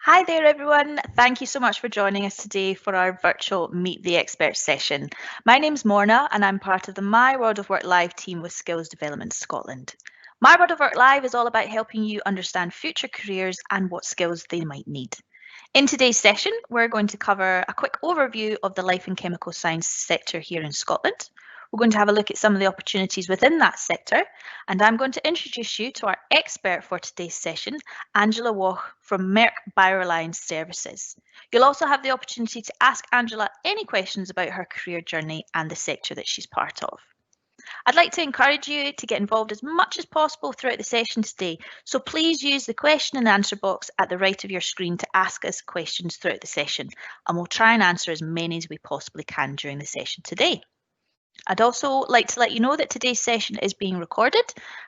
Hi there, everyone. Thank you so much for joining us today for our virtual Meet the Expert session. My name's Morna, and I'm part of the My World of Work Live team with Skills Development Scotland. My World of Work Live is all about helping you understand future careers and what skills they might need. In today's session, we're going to cover a quick overview of the life and chemical science sector here in Scotland. We're going to have a look at some of the opportunities within that sector, and I'm going to introduce you to our expert for today's session, Angela Waugh from Merck BioReliance Services. You'll also have the opportunity to ask Angela any questions about her career journey and the sector that she's part of. I'd like to encourage you to get involved as much as possible throughout the session today, so please use the question and answer box at the right of your screen to ask us questions throughout the session, and we'll try and answer as many as we possibly can during the session today. I'd also like to let you know that today's session is being recorded,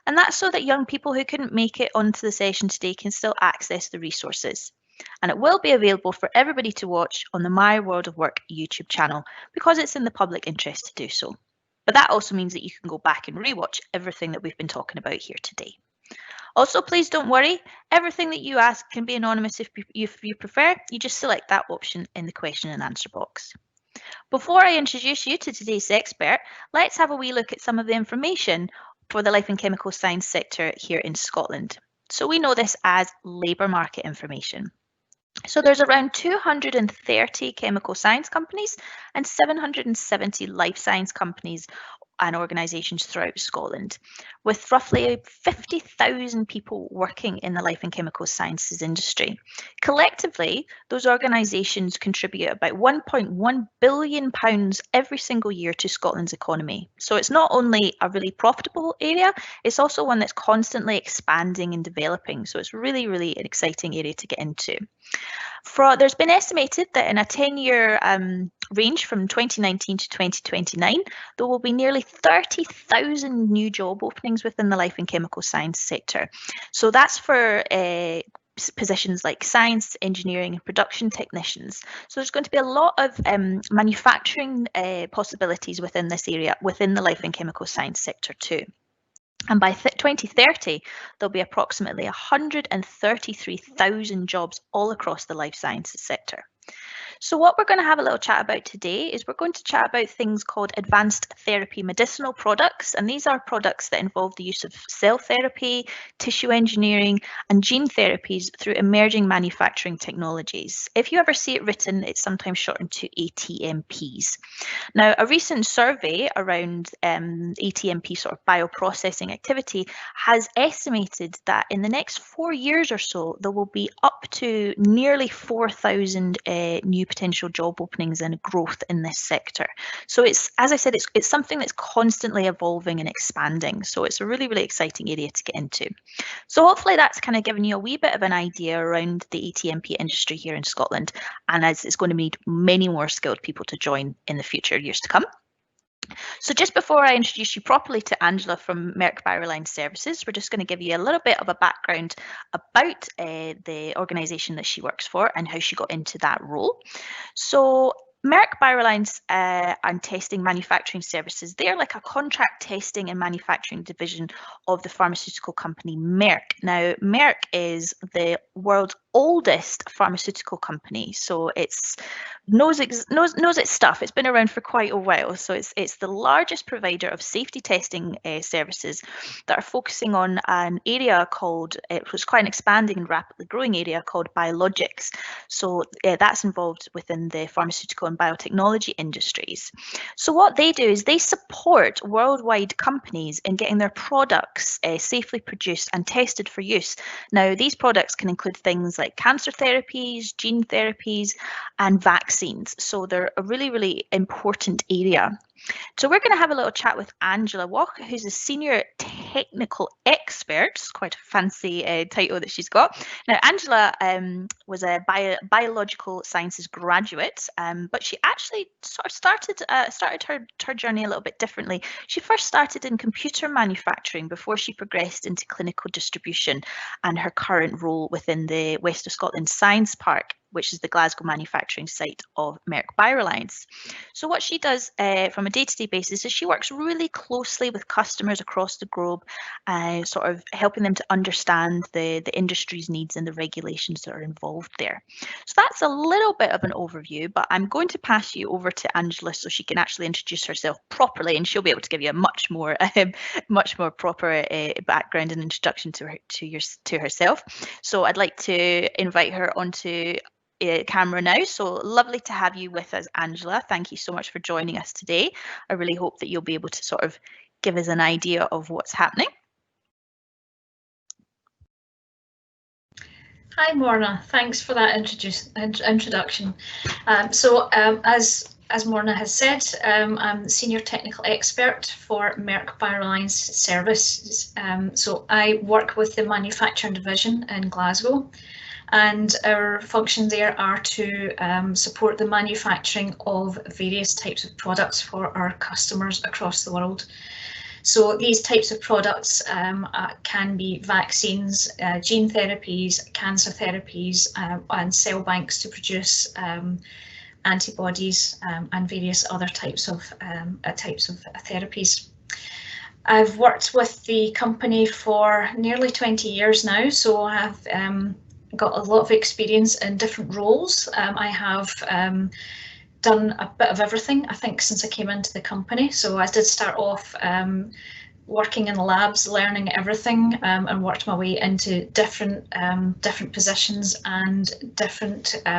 and that's so that young people who couldn't make it onto the session today can still access the resources. And it will be available for everybody to watch on the My World of Work YouTube channel because it's in the public interest to do so. But that also means that you can go back and rewatch everything that we've been talking about here today. Also, please don't worry, everything that you ask can be anonymous if you prefer. You just select that option in the question and answer box. Before I introduce you to today's expert, let's have a wee look at some of the information for the life and chemical science sector here in Scotland. So we know this as labour market information. So there's around 230 chemical science companies and 770 life science companies and organisations throughout Scotland, with roughly 50,000 people working in the life and chemical sciences industry. Collectively, those organisations contribute about £1.1 billion every single year to Scotland's economy. So it's not only a really profitable area, it's also one that's constantly expanding and developing. So it's really, really an exciting area to get into. There's been estimated that in a 10-year range from 2019 to 2029, there will be nearly 30,000 new job openings within the life and chemical science sector. So that's for positions like science, engineering and production technicians. So there's going to be a lot of manufacturing possibilities within this area, within the life and chemical science sector too. And by 2030, there'll be approximately 133,000 jobs all across the life sciences sector. So what we're going to have a little chat about today is we're going to chat about things called advanced therapy medicinal products, and these are products that involve the use of cell therapy, tissue engineering and gene therapies through emerging manufacturing technologies. If you ever see it written, it's sometimes shortened to ATMPs. Now, a recent survey around ATMP sort of bioprocessing activity has estimated that in the next 4 years or so, there will be up to nearly 4,000 new potential job openings and growth in this sector. So it's, as I said, it's something that's constantly evolving and expanding. So it's a really, really exciting area to get into. So hopefully that's kind of given you a wee bit of an idea around the ATMP industry here in Scotland, and as it's going to need many more skilled people to join in the future years to come. So just before I introduce you properly to Angela from Merck BioReliance Services, we're just going to give you a little bit of a background about the organisation that she works for and how she got into that role. So Merck BioReliance and Testing Manufacturing Services, they're like a contract testing and manufacturing division of the pharmaceutical company Merck. Now, Merck is the world's oldest pharmaceutical company, so it's knows its stuff. It's been around for quite a while, so it's the largest provider of safety testing services that are focusing on an area called, it was quite an expanding and rapidly growing area called biologics. So that's involved within the pharmaceutical and biotechnology industries. So what they do is they support worldwide companies in getting their products safely produced and tested for use. Now, these products can include things like cancer therapies, gene therapies, and vaccines. So they're a really, really important area. So we're going to have a little chat with Angela Waugh, who's a senior technical expert. It's quite a fancy title that she's got. Now, Angela was a biological sciences graduate, but she actually sort of started her journey a little bit differently. She first started in computer manufacturing before she progressed into clinical distribution and her current role within the West of Scotland Science Park, which is the Glasgow manufacturing site of Merck BioReliance. So what she does from a day-to-day basis is she works really closely with customers across the globe, sort of helping them to understand the industry's needs and the regulations that are involved there. So that's a little bit of an overview, but I'm going to pass you over to Angela so she can actually introduce herself properly, and she'll be able to give you a much more proper background and introduction to herself. So I'd like to invite her onto camera now. So lovely to have you with us, Angela. Thank you so much for joining us today. I really hope that you'll be able to sort of give us an idea of what's happening. Hi, Morna. Thanks for that introduction. As Morna has said, I'm the Senior Technical Expert for Merck BioReliance Services. So I work with the Manufacturing Division in Glasgow, and our function there are to support the manufacturing of various types of products for our customers across the world. So these types of products can be vaccines, gene therapies, cancer therapies, and cell banks to produce antibodies and various other types of therapies. I've worked with the company for nearly 20 years now, so I have got a lot of experience in different roles. I have done a bit of everything, I think, since I came into the company. So I did start off working in the labs, learning everything, and worked my way into different positions, and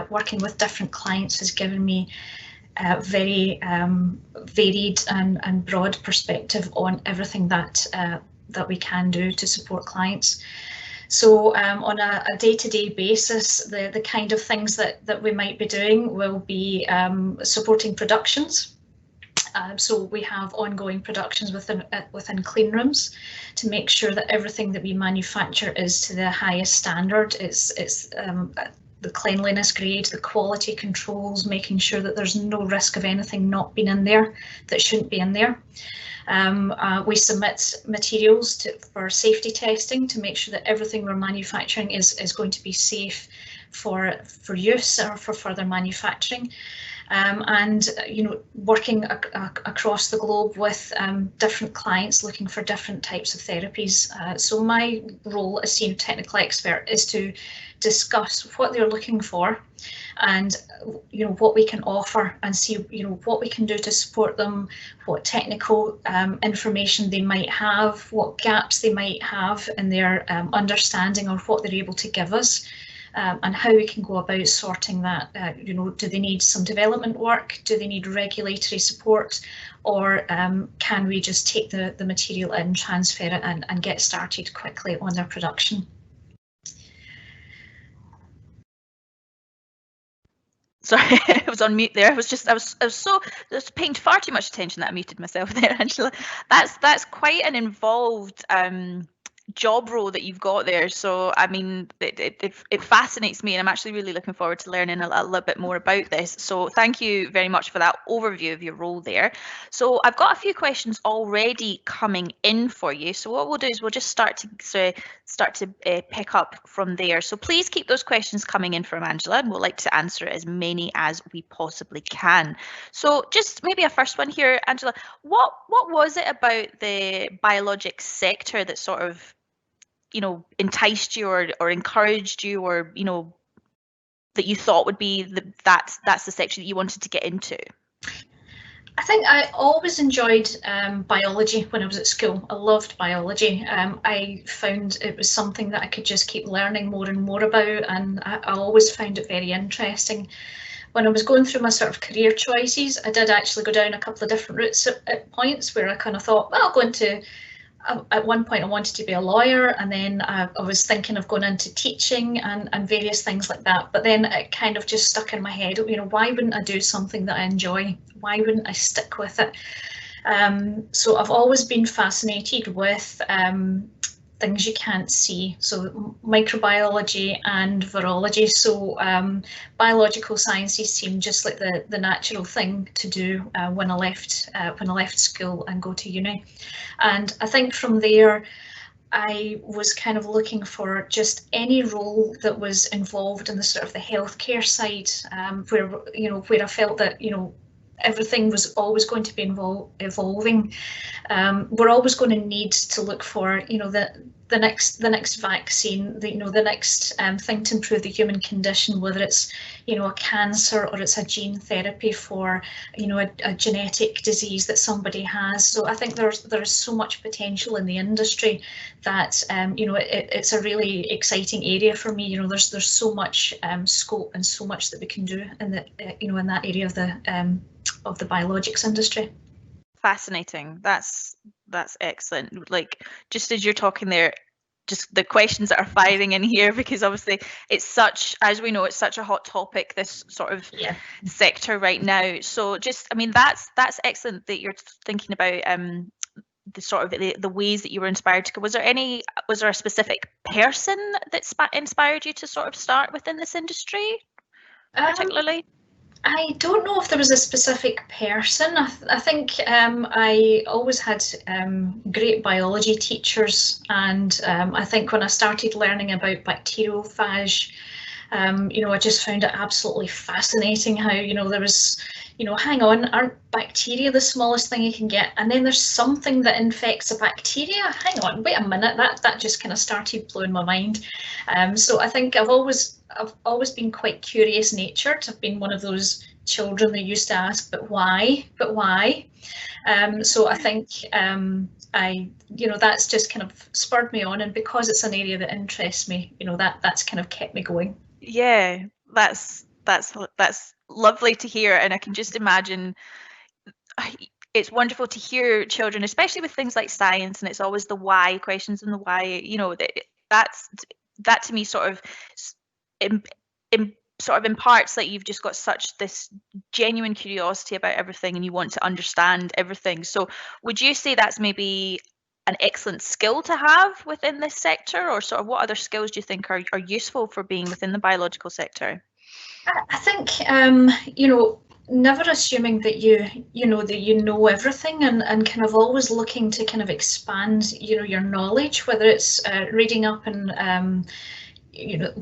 working with different clients has given me a very varied and broad perspective on everything that we can do to support clients. So on a day-to-day basis, the kind of things that we might be doing will be supporting productions. So we have ongoing productions within clean rooms to make sure that everything that we manufacture is to the highest standard. It's the cleanliness grade, the quality controls, making sure that there's no risk of anything not being in there that shouldn't be in there. We submit materials for safety testing to make sure that everything we're manufacturing is going to be safe for use or for further manufacturing. And working across the globe with different clients looking for different types of therapies. So my role as Senior Technical Expert is to discuss what they're looking for, and what we can offer, and see what we can do to support them, what technical information they might have, what gaps they might have in their understanding of what they're able to give us. And how we can go about sorting that. Do they need some development work? Do they need regulatory support? Or can we just take the material in, transfer it, and get started quickly on their production? Sorry, I was on mute there. I was paying far too much attention that I muted myself there, Angela. That's quite an involved job role that you've got there. So I mean, it fascinates me, and I'm actually really looking forward to learning a little bit more about this. So thank you very much for that overview of your role there. So I've got a few questions already coming in for you. So what we'll do is we'll just start to pick up from there. So please keep those questions coming in from Angela, and we'll like to answer as many as we possibly can. So just maybe a first one here, Angela. What was it about the biologics sector that sort of enticed you or encouraged you, or that you thought would be that's the section that you wanted to get into? I think I always enjoyed biology when I was at school. I loved biology. I found it was something that I could just keep learning more and more about, and I always found it very interesting. When I was going through my sort of career choices, I did actually go down a couple of different routes at points where I kind of thought, well, I'll go into at one point I wanted to be a lawyer, and then I was thinking of going into teaching and various things like that. But then it kind of just stuck in my head, why wouldn't I do something that I enjoy? Why wouldn't I stick with it? So I've always been fascinated with things you can't see, so microbiology and virology. So biological sciences seemed just like the natural thing to do when I left school and go to uni. And I think from there I was kind of looking for just any role that was involved in the sort of the healthcare side, where where I felt that everything was always going to be evolving. We're always going to need to look for the next vaccine, the next thing to improve the human condition, whether it's a cancer or it's a gene therapy for a genetic disease that somebody has. So I think there's so much potential in the industry that it's a really exciting area for me. There's so much scope and so much that we can do in the in that area of the biologics industry. Fascinating. That's excellent. Like, just as you're talking there, just the questions that are firing in here, because obviously it's such, as we know, it's such a hot topic, this sort of sector right now. So just, I mean, that's excellent that you're thinking about the sort of the ways that you were inspired to go. Was there a specific person that inspired you to sort of start within this industry particularly? I don't know if there was a specific person. I think I always had great biology teachers, and I think when I started learning about bacteriophage, I just found it absolutely fascinating how there was, hang on, aren't bacteria the smallest thing you can get? And then there's something that infects a bacteria. Hang on, wait a minute, that just kind of started blowing my mind. So I think I've always been quite curious natured. I've been one of those children that used to ask, but why? But why? So I think that's just kind of spurred me on, and because it's an area that interests me, that's kind of kept me going. Yeah, that's lovely to hear, and I can just imagine. It's wonderful to hear children, especially with things like science, and it's always the why questions and the why. That to me sort of imparts that you've just got such this genuine curiosity about everything, and you want to understand everything. So, would you say that's maybe an excellent skill to have within this sector, or sort of what other skills do you think are useful for being within the biological sector? I think never assuming that you know everything, and kind of always looking to kind of expand your knowledge, whether it's reading up and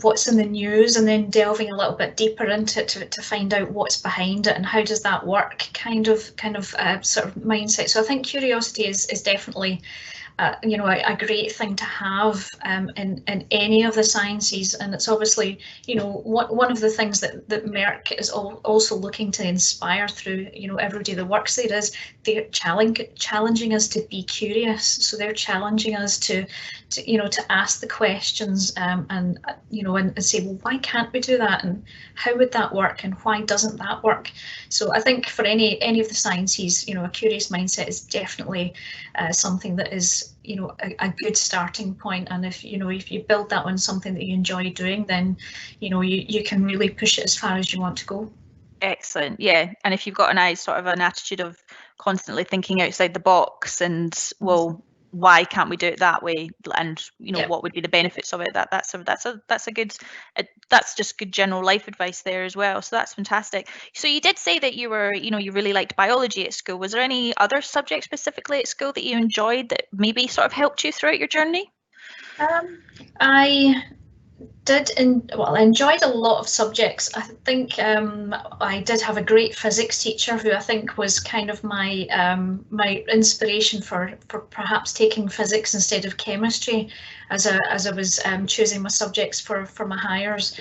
what's in the news, and then delving a little bit deeper into it to find out what's behind it and how does that work, kind of sort of mindset. So I think curiosity is definitely a great thing to have in any of the sciences, and it's obviously one of the things that Merck is also looking to inspire through every day the works there is they're challenging us to be curious. So they're challenging us to ask the questions and say, well, why can't we do that, and how would that work, and why doesn't that work? So I think for any of the sciences, a curious mindset is definitely something that is a good starting point. And if you build that on something that you enjoy doing, then you can really push it as far as you want to go. Excellent. Yeah, and if you've got an attitude of constantly thinking outside the box and, well, why can't we do it that way, and what would be the benefits of it, that's just good general life advice there as well. So that's fantastic. So you did say that you really liked biology at school. Was there any other subject specifically at school that you enjoyed that maybe sort of helped you throughout your journey? I did I enjoyed a lot of subjects. I think I did have a great physics teacher who I think was kind of my my inspiration for perhaps taking physics instead of chemistry as I was choosing my subjects for my hires.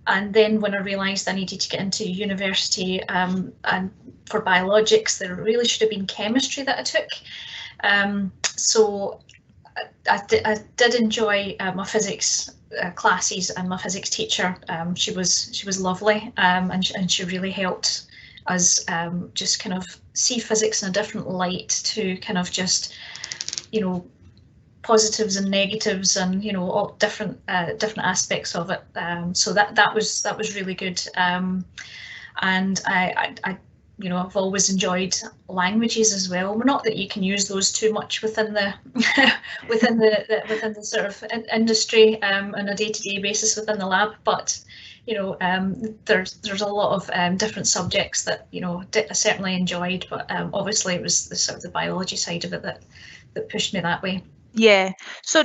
And then when I realised I needed to get into university and for biologics, there really should have been chemistry that I took. So I did enjoy my physics classes, and my physics teacher, she was lovely, and she really helped us just kind of see physics in a different light, to kind of just positives and negatives, and all different aspects of it. So that was really good, and I I've always enjoyed languages as well. Not that you can use those too much within the within the sort of industry on a day-to-day basis within the lab, but there's a lot of different subjects that I certainly enjoyed, but obviously it was the sort of the biology side of it that pushed me that way. Yeah. So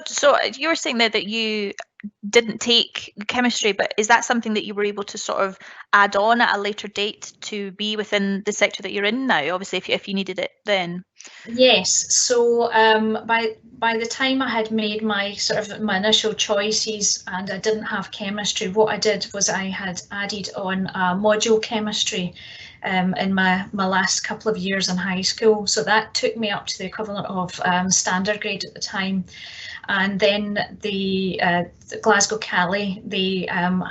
you were saying there that you didn't take chemistry, but is that something that you were able to sort of add on at a later date to be within the sector that you're in now? Obviously, if you needed it then. Yes, so by the time I had made my sort of my initial choices and I didn't have chemistry, what I did was I had added on module chemistry in my last couple of years in high school. So that took me up to the equivalent of standard grade at the time. And then the Glasgow Cali, they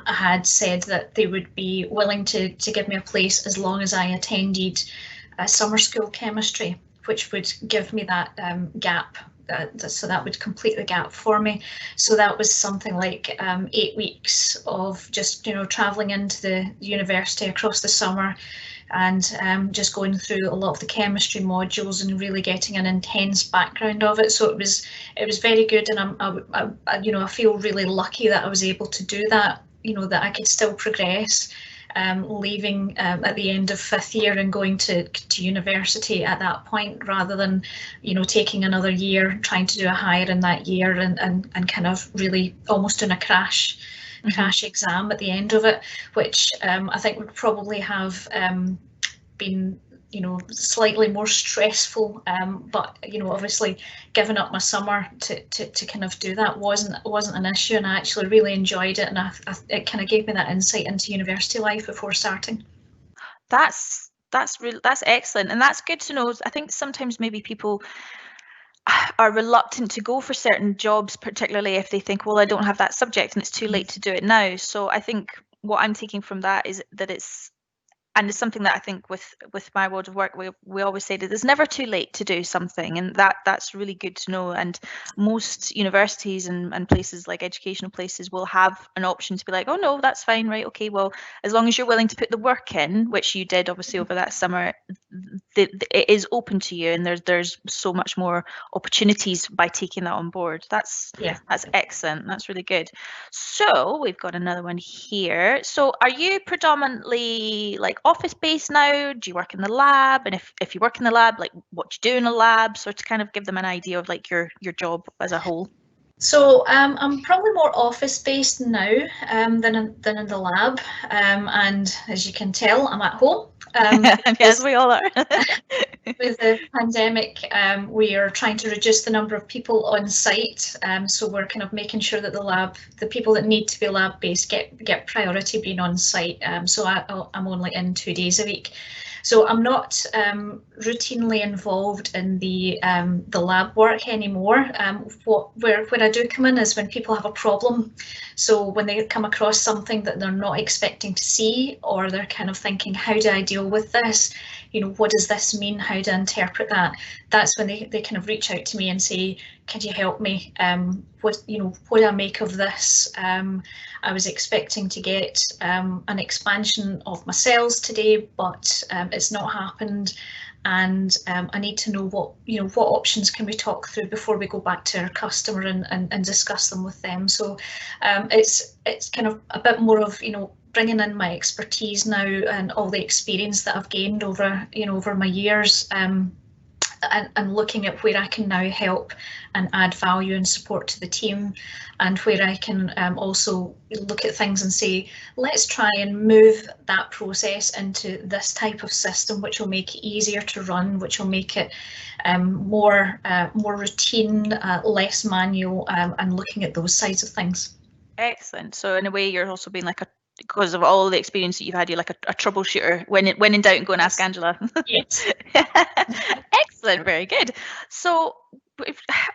had said that they would be willing to give me a place as long as I attended summer school chemistry, which would give me that gap. So that would complete the gap for me. So that was something like 8 weeks of just travelling into the university across the summer and just going through a lot of the chemistry modules and really getting an intense background of it. So it was very good, and I feel really lucky that I was able to do that. That I could still progress. Leaving at the end of 5th year and going to university at that point, rather than taking another year trying to do a higher in that year and kind of really almost doing a crash exam at the end of it, which I think would probably have been slightly more stressful, but obviously giving up my summer to kind of do that wasn't an issue, and I actually really enjoyed it, and it kind of gave me that insight into university life before starting. That's excellent, and that's good to know. I think sometimes maybe people are reluctant to go for certain jobs, particularly if they think, well, I don't have that subject and it's too late to do it now. So I think what I'm taking from that is that it's something that I think with my world of work, we always say that it's never too late to do something, and that's really good to know. And most universities and places like educational places will have an option to be like, oh no, that's fine, right? Okay, well, as long as you're willing to put the work in, which you did obviously over that summer, it is open to you, and there's so much more opportunities by taking that on board. That's excellent. That's really good. So we've got another one here. So are you predominantly like office based now? Do you work in the lab? And if you work in the lab, like what do you do in a lab? So to kind of give them an idea of like your job as a whole. So I'm probably more office based now than in the lab, and as you can tell, I'm at home. Yes, we all are. With the pandemic, we are trying to reduce the number of people on site. So we're kind of making sure that the people that need to be lab based get priority being on site. So I'm only in 2 days a week. So I'm not routinely involved in the lab work anymore. Where I do come in is when people have a problem. So when they come across something that they're not expecting to see, or they're kind of thinking, how do I deal with this? What does this mean? How do I interpret that? That's when they kind of reach out to me and say, could you help me? What do I make of this? I was expecting to get an expansion of my sales today, but it's not happened. And I need to know what options can we talk through before we go back to our customer and discuss them with them. So it's kind of a bit more of bringing in my expertise now and all the experience that I've gained over my years, and looking at where I can now help and add value and support to the team, and where I can also look at things and say, let's try and move that process into this type of system, which will make it easier to run, which will make it more routine, less manual, and looking at those sides of things. Excellent. So in a way, you're also being like because of all the experience that you've had, you're like a troubleshooter. When in doubt, go and ask Angela. Yes. Excellent. Very good. So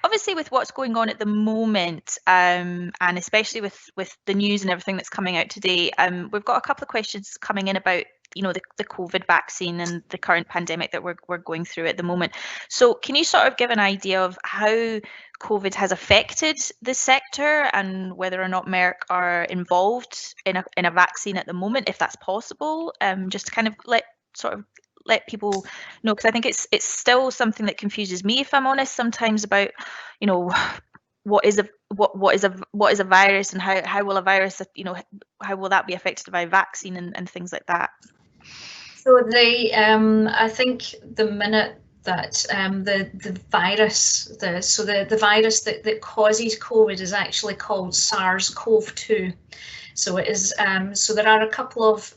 obviously with what's going on at the moment, and especially with the news and everything that's coming out today, we've got a couple of questions coming in about the COVID vaccine and the current pandemic that we're going through at the moment. So can you sort of give an idea of how COVID has affected the sector and whether or not Merck are involved in a vaccine at the moment, if that's possible? Just to kind of let people know, because I think it's still something that confuses me, if I'm honest, sometimes about what is a virus, and how will a virus, how will that be affected by vaccine and things like that. So I think the minute that the virus, the virus that causes COVID is actually called SARS-CoV-2. So it is. So there are a couple of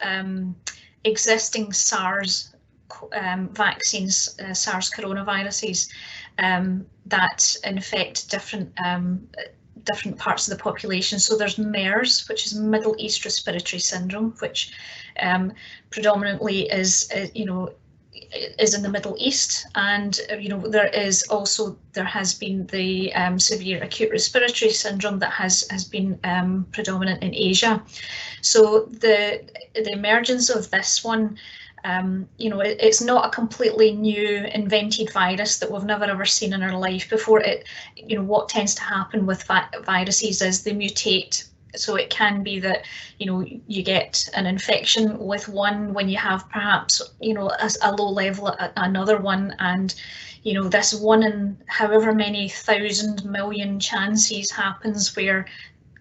existing SARS vaccines, SARS coronaviruses, that infect different parts of the population. So there's MERS, which is Middle East Respiratory Syndrome, which predominantly is in the Middle East, and there has been the severe acute respiratory syndrome that has been predominant in Asia. So the emergence of this one, it's not a completely new invented virus that we've never ever seen in our life before. What tends to happen with viruses is they mutate. So it can be that you get an infection with one when you have perhaps a low level at another one, and this one in however many 1,000 million chances happens where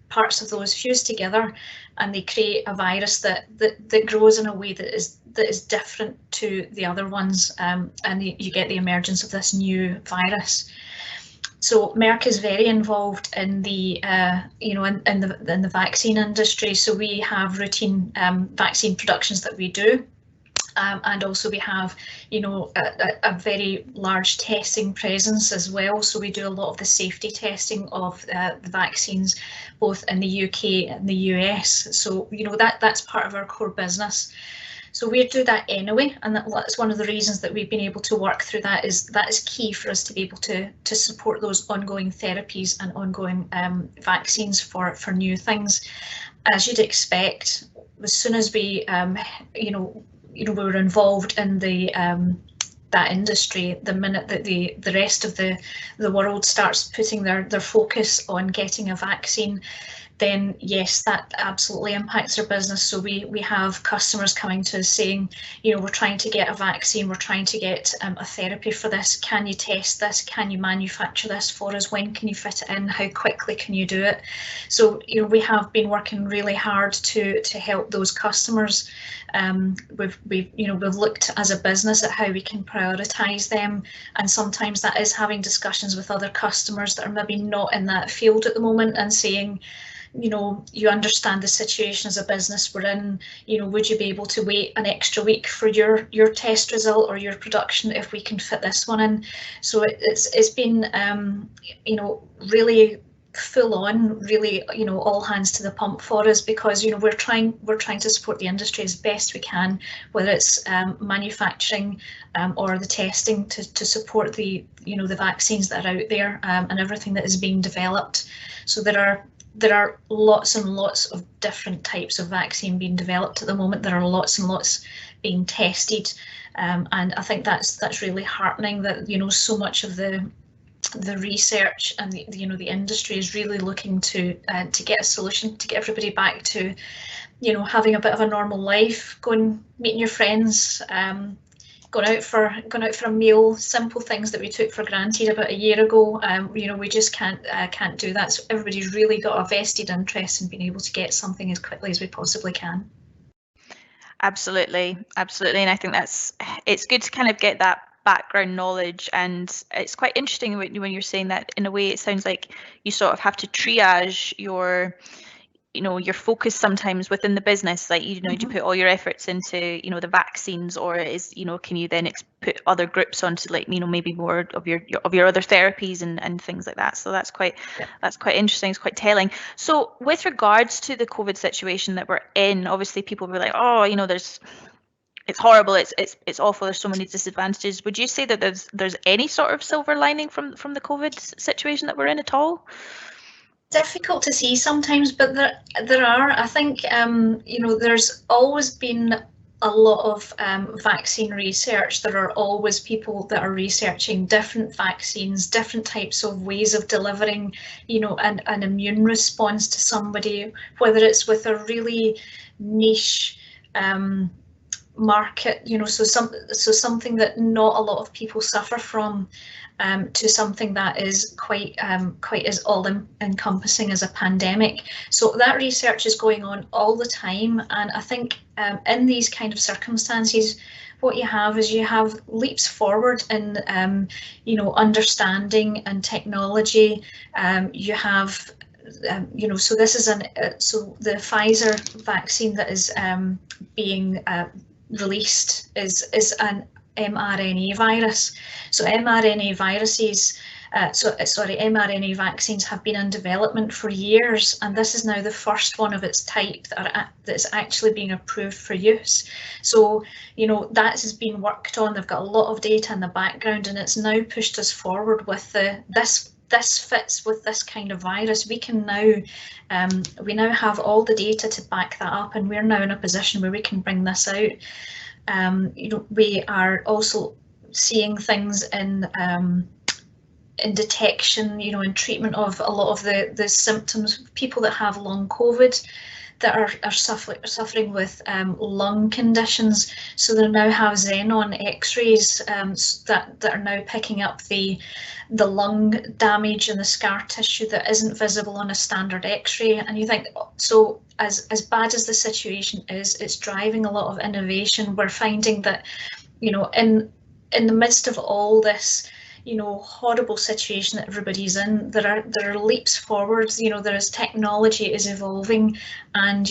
parts of those fuse together and they create a virus that grows in a way that is different to the other ones, and you get the emergence of this new virus. So Merck is very involved in the in the vaccine industry. So we have routine vaccine productions that we do, and also we have a very large testing presence as well. So we do a lot of the safety testing of the vaccines, both in the UK and the US. So that's part of our core business. So we do that anyway, and that's one of the reasons that we've been able to work through that is key for us to be able to support those ongoing therapies and ongoing vaccines for new things. As you'd expect, as soon as we we were involved in the that industry, the minute that the rest of the world starts putting their focus on getting a vaccine, then yes, that absolutely impacts our business. So we have customers coming to us saying, we're trying to get a vaccine, we're trying to get a therapy for this. Can you test this? Can you manufacture this for us? When can you fit it in? How quickly can you do it? So we have been working really hard to help those customers. We've looked as a business at how we can prioritise them, and sometimes that is having discussions with other customers that are maybe not in that field at the moment and saying, you understand the situation as a business we're in, would you be able to wait an extra week for your test result or your production if we can fit this one in? So it's been really full on, really all hands to the pump for us, because we're trying to support the industry as best we can, whether it's manufacturing or the testing to support the the vaccines that are out there, and everything that is being developed. So there are lots and lots of different types of vaccine being developed at the moment. There are lots and lots being tested, and I think that's really heartening that so much of the research and the industry is really looking to get a solution, to get everybody back to having a bit of a normal life, meeting your friends, going out for a meal, simple things that we took for granted about a year ago. We just can't do that. So everybody's really got a vested interest in being able to get something as quickly as we possibly can. Absolutely, and I think it's good to kind of get that background knowledge, and it's quite interesting when you're saying that. In a way, it sounds like you sort of have to triage your your focus sometimes within the business, like do you put all your efforts into the vaccines, or is can you then put other groups onto like maybe more of your other therapies and things like that. So that's quite interesting. It's quite telling. So with regards to the COVID situation that we're in, obviously people were like, oh, it's horrible, it's awful, there's so many disadvantages. Would you say that there's any sort of silver lining from the COVID situation that we're in at all? Difficult to see sometimes, but there are. I think there's always been a lot of vaccine research. There are always people that are researching different vaccines, different types of ways of delivering an immune response to somebody, whether it's with a really niche market, so something that not a lot of people suffer from, to something that is quite as all-encompassing as a pandemic. So that research is going on all the time, and I think in these kind of circumstances, what you have is you have leaps forward in understanding and technology. You have so this is so the Pfizer vaccine that is being released is an mRNA virus. So mRNA viruses, mRNA vaccines have been in development for years, and this is now the first one of its type that's actually being approved for use. So, that has been worked on. They've got a lot of data in the background, and it's now pushed us forward with this fits with this kind of virus. We now have all the data to back that up, and we're now in a position where we can bring this out. We are also seeing things in detection, in treatment of a lot of the symptoms. People that have long COVID that are suffering with lung conditions. So they now have xenon X-rays that are now picking up the lung damage and the scar tissue that isn't visible on a standard X-ray. And you think, so as bad as the situation is, it's driving a lot of innovation. We're finding that, in the midst of all this, horrible situation that everybody's in, there are leaps forwards. There is technology is evolving, and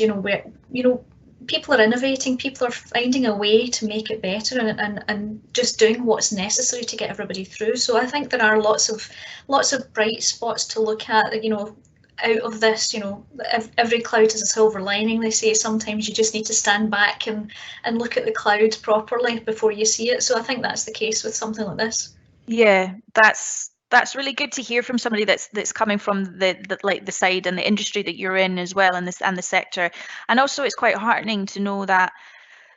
people are innovating. People are finding a way to make it better, and just doing what's necessary to get everybody through. So I think there are lots of bright spots to look at. Out of this, every cloud has a silver lining, they say. Sometimes you just need to stand back and look at the cloud properly before you see it. So I think that's the case with something like this. Yeah, that's really good to hear from somebody that's coming from the side and the industry that you're in as well, and the sector. And also it's quite heartening to know that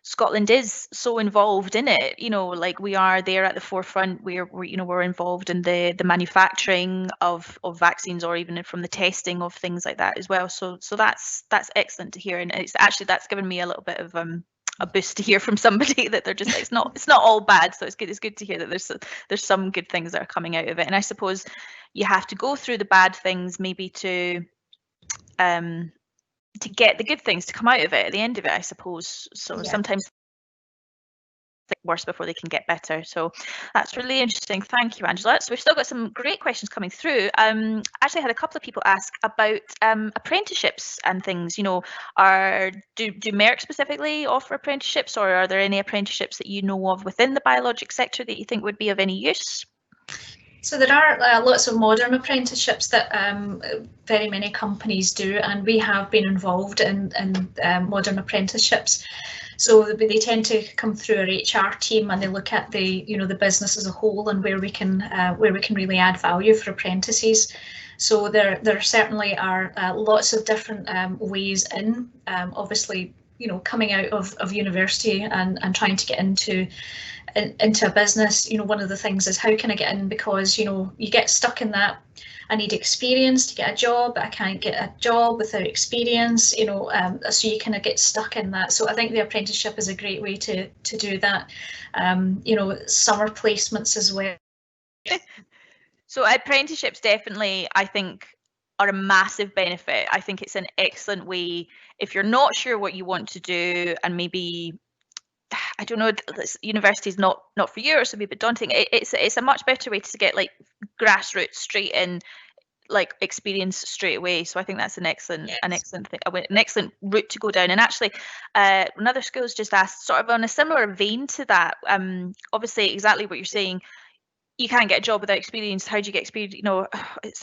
Scotland is so involved in it. Like we are there at the forefront. We're involved in the manufacturing of vaccines, or even from the testing of things like that as well. So that's excellent to hear, and that's given me a little bit of a boost to hear from somebody that they're just it's not all bad. So it's good to hear that there's some good things that are coming out of it. And I suppose you have to go through the bad things maybe to get the good things to come out of it at the end of it, I suppose. So yeah. Sometimes worse before they can get better. So that's really interesting. Thank you, Angela. So we've still got some great questions coming through. Actually had a couple of people ask about apprenticeships and things. Do Merck specifically offer apprenticeships, or are there any apprenticeships that you know of within the biologic sector that you think would be of any use? So there are lots of modern apprenticeships that very many companies do, and we have been involved in modern apprenticeships. So they tend to come through our HR team, and they look at the business as a whole, and where we can really add value for apprentices. So there certainly are lots of different ways in. Obviously, coming out of university and trying to get into a business, one of the things is, how can I get in? Because you get stuck in that, I need experience to get a job, but I can't get a job without experience, so you kind of get stuck in that. So I think the apprenticeship is a great way to do that. Summer placements as well. So apprenticeships definitely, I think, are a massive benefit. I think it's an excellent way if you're not sure what you want to do, and maybe, I don't know, university is not for you, or something a bit daunting. It's a much better way to get like grassroots straight in, like experience straight away. So I think that's an excellent thing, an excellent route to go down. And actually, another school's just asked, sort of on a similar vein to that. Obviously, exactly what you're saying. You can't get a job without experience. How do you get experience?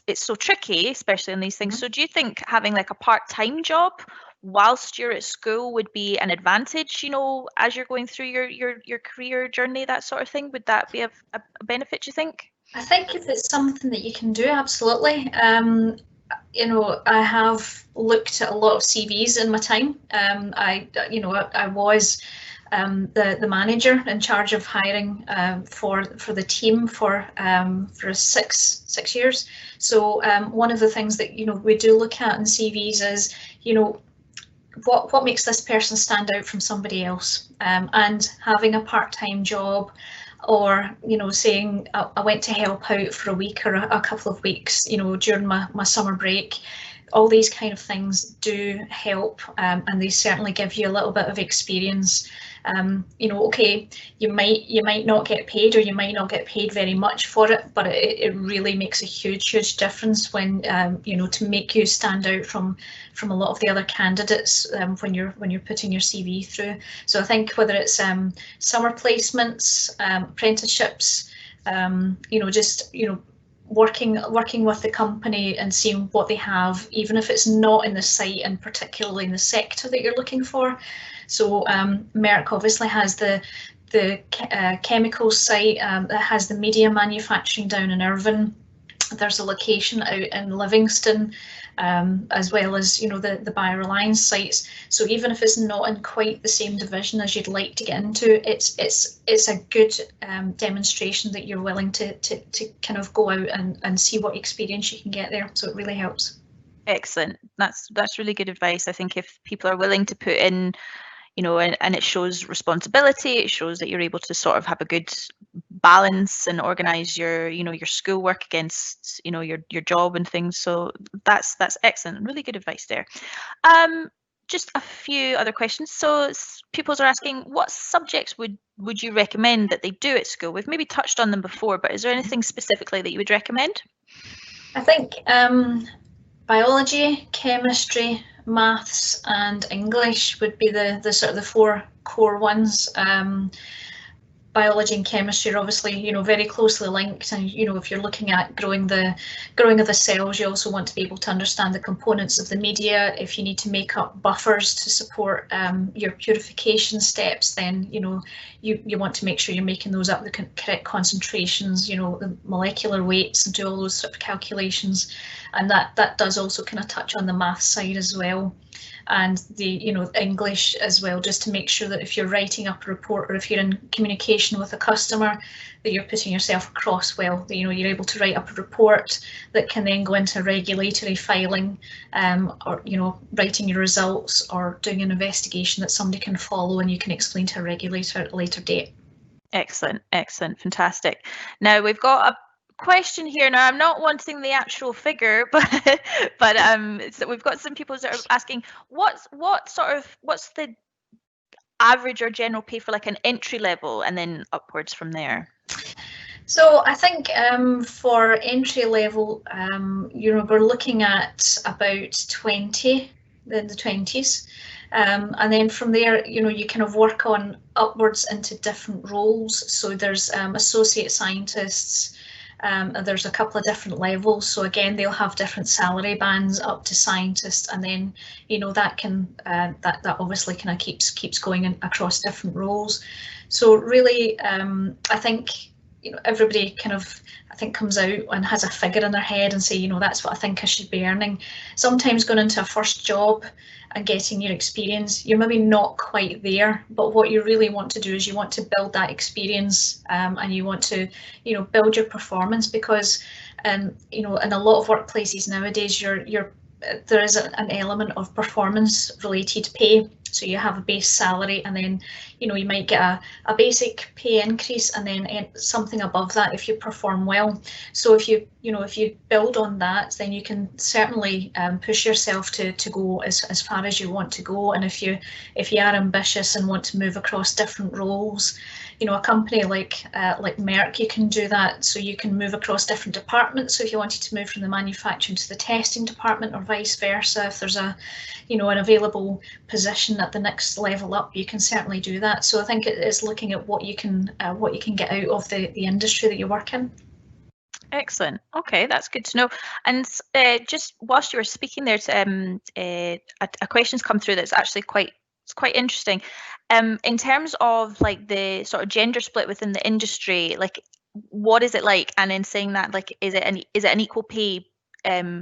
It's so tricky, especially in these things. Mm-hmm. So do you think having like a part-time job whilst you're at school would be an advantage, as you're going through your career journey, that sort of thing? Would that be a benefit, do you think? I think if it's something that you can do, absolutely. I have looked at a lot of CVs in my time. I was the manager in charge of hiring for the team for 6 years. So one of the things that we do look at in CVs is what makes this person stand out from somebody else, and having a part-time job, or saying I went to help out for a week or a couple of weeks during my summer break. all these kind of things do help, and they certainly give you a little bit of experience. Okay, you might not get paid, or you might not get paid very much for it, but it really makes a huge difference when to make you stand out from a lot of the other candidates when you're putting your CV through. So I think whether it's summer placements, apprenticeships, working with the company and seeing what they have, even if it's not in the site and particularly in the sector that you're looking for. So Merck obviously has the chemicals site that has the media manufacturing down in Irvine. There's a location out in Livingston, as well as the BioReliance sites. So even if it's not in quite the same division as you'd like to get into, it's a good demonstration that you're willing to kind of go out and see what experience you can get there. So it really helps. Excellent. That's really good advice. I think if people are willing to put in, and it shows responsibility, it shows that you're able to sort of have a good balance and organize your schoolwork against your job and things. So that's excellent. Really good advice there. Just a few other questions. So pupils are asking, what subjects would you recommend that they do at school? We've maybe touched on them before, but is there anything specifically that you would recommend? I think biology, chemistry, maths and English would be the sort of the four core ones. Biology and chemistry are obviously very closely linked, and if you're looking at growing of the cells, you also want to be able to understand the components of the media. If you need to make up buffers to support your purification steps, then you want to make sure you're making those up, the correct concentrations, the molecular weights, and do all those sort of calculations. And that does also kind of touch on the math side as well, and the English as well, just to make sure that if you're writing up a report, or if you're in communication with a customer, that you're putting yourself across well, that you're able to write up a report that can then go into regulatory filing, or writing your results, or doing an investigation that somebody can follow and you can explain to a regulator at a later date. Excellent, fantastic. Now we've got a question here. Now I'm not wanting the actual figure, but so we've got some people that are asking, what's the average or general pay for like an entry level, and then upwards from there? So I think for entry level, we're looking at about 20, in the 20s. And then from there, you kind of work on upwards into different roles. So there's associate scientists, there's a couple of different levels. So again, they'll have different salary bands up to scientist, and then that can that obviously kind of keeps going across different roles. So really, I think everybody kind of comes out and has a figure in their head and say, that's what I think I should be earning. Sometimes going into a first job and getting your experience, you're maybe not quite there, but what you really want to do is you want to build that experience, and you want to build your performance, because in a lot of workplaces nowadays there is an element of performance related pay. So you have a base salary, and then you might get a basic pay increase, and then something above that if you perform well. So if you build on that, then you can certainly push yourself to go as far as you want to go. And if you are ambitious and want to move across different roles, a company like Merck, you can do that. So you can move across different departments. So if you wanted to move from the manufacturing to the testing department, or vice versa, if there's an available position at the next level up, you can certainly do that. So I think it is looking at what you can get out of the industry that you work in. Excellent. Okay, that's good to know. And just whilst you were speaking there, a question's come through that's actually quite interesting. In terms of like the sort of gender split within the industry, like what is it like? And in saying that, like, is it an equal pay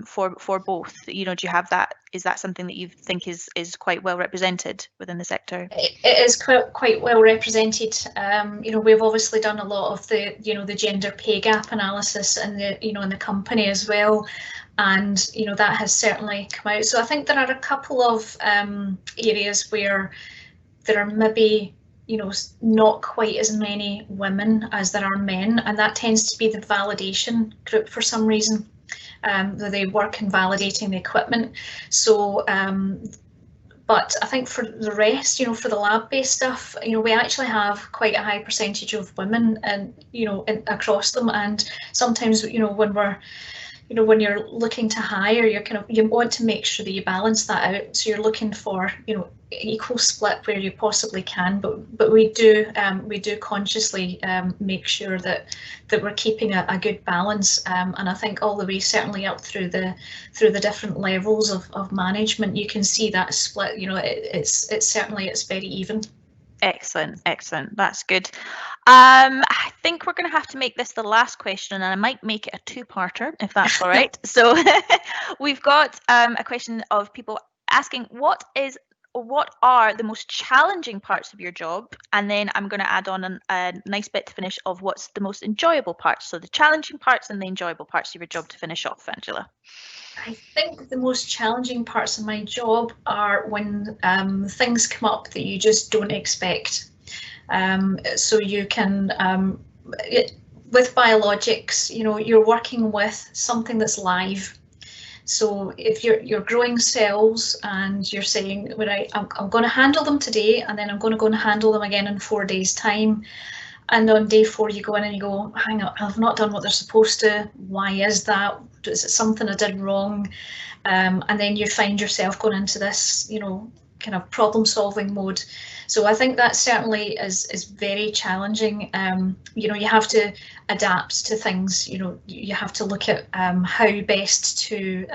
for both? Do you have that? Is that something that you think is quite well represented within the sector? It is quite well represented. We've obviously done a lot of the the gender pay gap analysis in the in the company as well, and that has certainly come out. So I think there are a couple of areas where there are maybe not quite as many women as there are men, and that tends to be the validation group for some reason. They work in validating the equipment. So but I think for the rest, for the lab-based stuff, we actually have quite a high percentage of women, and across them. And sometimes, when you're looking to hire, you want to make sure that you balance that out. So you're looking for equal split where you possibly can, but we do consciously make sure that we're keeping a good balance, and I think all the way certainly up through the different levels of management, you can see that split. It's very even. Excellent, excellent. That's good. I think we're going to have to make this the last question, and I might make it a two-parter if that's all right. So we've got a question of people asking what are the most challenging parts of your job, and then I'm going to add on a nice bit to finish of what's the most enjoyable parts. So the challenging parts and the enjoyable parts of your job to finish off, Angela. I think the most challenging parts of my job are when things come up that you just don't expect. So you can, with biologics, you're working with something that's live. So if you're growing cells and you're saying, right, I'm going to handle them today, and then I'm going to go and handle them again in 4 days' time. And on day 4, you go in and you go, hang on, I've not done what they're supposed to. Why is that? Is it something I did wrong? And then you find yourself going into this, kind of problem-solving mode. So I think that certainly is very challenging. You have to adapt to things. You have to look at how best to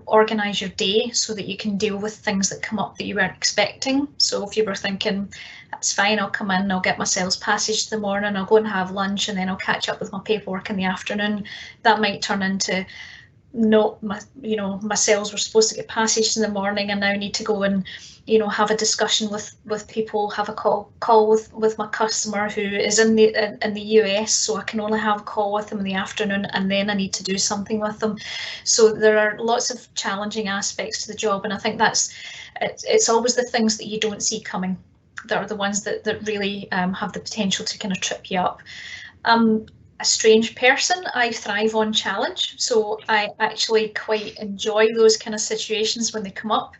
organise your day so that you can deal with things that come up that you weren't expecting. So if you were thinking, that's fine, I'll come in, I'll get my sales passage in the morning, I'll go and have lunch, and then I'll catch up with my paperwork in the afternoon, that might turn into, no, my sales were supposed to get passaged in the morning, and now I need to go and have a discussion with people, have a call with my customer who is in the US, so I can only have a call with them in the afternoon, and then I need to do something with them. So there are lots of challenging aspects to the job, and I think it's always the things that you don't see coming that are the ones that really have the potential to kind of trip you up. A strange person, I thrive on challenge, so I actually quite enjoy those kind of situations when they come up.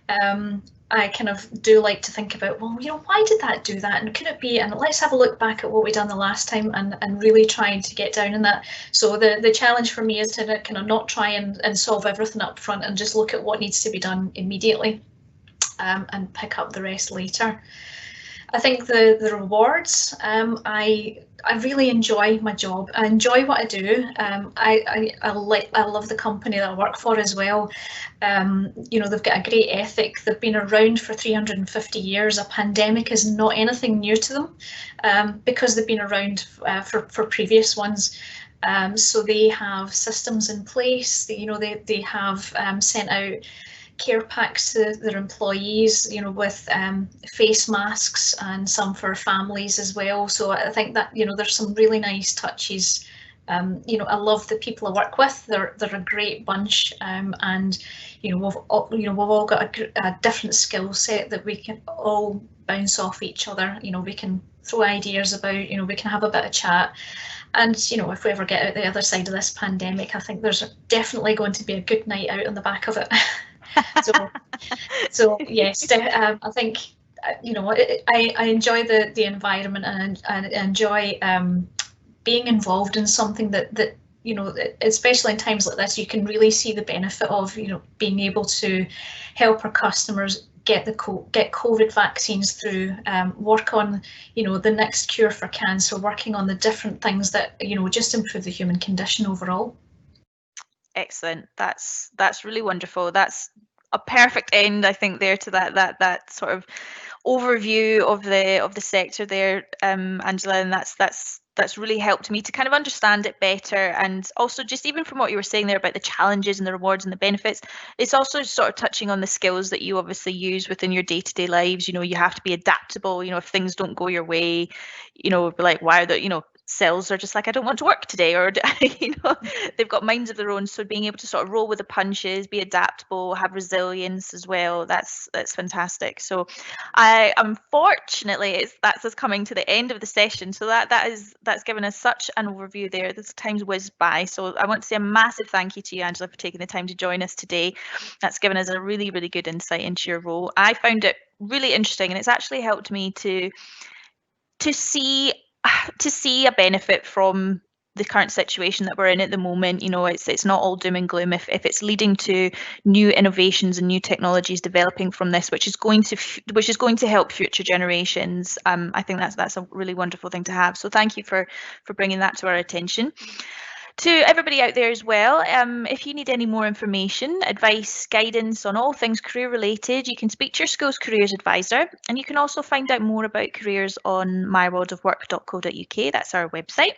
I kind of do like to think about, well, why did that do that, and could it be, and let's have a look back at what we done the last time, and really trying to get down in that. So the challenge for me is to kind of not try and solve everything up front, and just look at what needs to be done immediately, and pick up the rest later. I think the rewards, I really enjoy my job. I enjoy what I do. I love the company that I work for as well. They've got a great ethic. They've been around for 350 years. A pandemic is not anything new to them, because they've been around for previous ones. So they have systems in place. They have sent out care packs to their employees, with face masks, and some for families as well. So I think that there's some really nice touches. I love the people I work with. They're a great bunch, and we've all got a different skill set that we can all bounce off each other. We can throw ideas about. We can have a bit of chat. And if we ever get out the other side of this pandemic, I think there's definitely going to be a good night out on the back of it. So yes, I think I enjoy the environment, and enjoy being involved in something that especially in times like this, you can really see the benefit of being able to help our customers get COVID vaccines through, work on the next cure for cancer, working on the different things that just improve the human condition overall. Excellent. That's really wonderful. That's a perfect end, I think, there to that sort of overview of the sector there, Angela, and that's really helped me to kind of understand it better. And also, just even from what you were saying there about the challenges and the rewards and the benefits, it's also sort of touching on the skills that you obviously use within your day-to-day lives. You have to be adaptable. If things don't go your way, be like, why are the cells are just like, I don't want to work today, or they've got minds of their own. So being able to sort of roll with the punches, be adaptable, have resilience as well, that's fantastic. So I unfortunately that's us coming to the end of the session. So that's given us such an overview there. This time's whizzed by. So I want to say a massive thank you to you, Angela, for taking the time to join us today. That's given us a really, really good insight into your role. I found it really interesting, and it's actually helped me to see a benefit from the current situation that we're in at the moment. It's not all doom and gloom. If it's leading to new innovations and new technologies developing from this, which is going to help future generations, I think that's a really wonderful thing to have. So thank you for bringing that to our attention. To everybody out there as well, if you need any more information, advice, guidance on all things career related, you can speak to your school's careers advisor, and you can also find out more about careers on myworldofwork.co.uk. That's our website.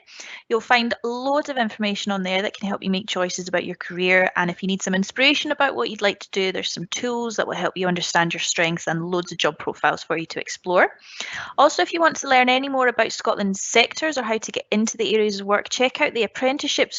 You'll find loads of information on there that can help you make choices about your career, and if you need some inspiration about what you'd like to do, there's some tools that will help you understand your strengths and loads of job profiles for you to explore. Also, if you want to learn any more about Scotland's sectors or how to get into the areas of work, check out the Apprenticeships.scot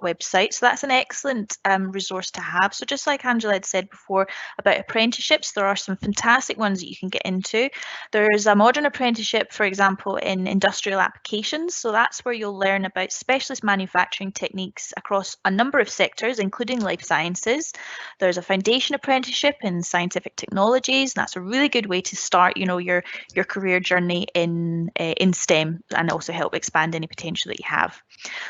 website. So that's an excellent resource to have. So just like Angela had said before about apprenticeships, there are some fantastic ones that you can get into. There's a modern apprenticeship, for example, in industrial applications. So that's where you'll learn about specialist manufacturing techniques across a number of sectors, including life sciences. There's a foundation apprenticeship in scientific technologies. And that's a really good way to start, your career journey in STEM, and also help expand any potential that you have.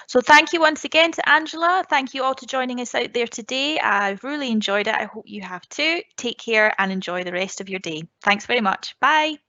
So thank you once again to Angela. Thank you all for joining us out there today. I've really enjoyed it. I hope you have too. Take care and enjoy the rest of your day. Thanks very much. Bye.